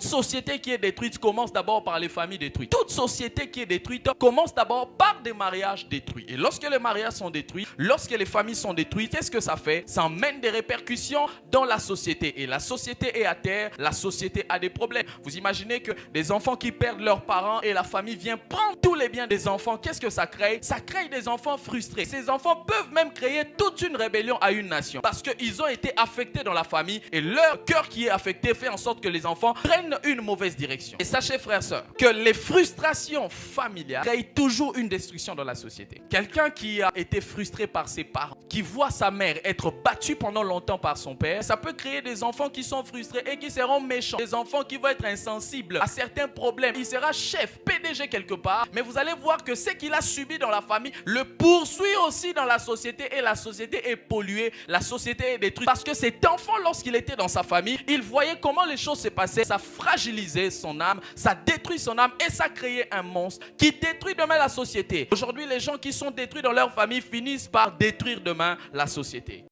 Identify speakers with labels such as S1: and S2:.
S1: Toute société qui est détruite commence d'abord par les familles détruites. Toute société qui est détruite commence d'abord par des mariages détruits. Et lorsque les mariages sont détruits, lorsque les familles sont détruites, qu'est-ce que ça fait? Ça emmène des répercussions dans la société. Et la société est à terre, la société a des problèmes. Vous imaginez que des enfants qui perdent leurs parents et la famille vient prendre tous les biens des enfants, qu'est-ce que ça crée? Ça crée des enfants frustrés. Ces enfants peuvent même créer toute une rébellion à une nation parce qu'ils ont été affectés dans la famille et leur cœur qui est affecté fait en sorte que les enfants prennent une mauvaise direction. Et sachez, frères et sœurs, que les frustrations familiales créent toujours une destruction dans la société. Quelqu'un qui a été frustré par ses parents, qui voit sa mère être battue pendant longtemps par son père, ça peut créer des enfants qui sont frustrés et qui seront méchants. Des enfants qui vont être insensibles à certains problèmes. Il sera chef, PDG quelque part, mais vous allez voir que ce qu'il a subi dans la famille le poursuit aussi dans la société et la société est polluée, la société est détruite. Parce que cet enfant, lorsqu'il était dans sa famille, il voyait comment les choses se passaient, ça fragilisait son âme, ça détruit son âme et ça créait un monstre qui détruit demain la société. Aujourd'hui, les gens qui sont détruits dans leur famille finissent par détruire demain la société.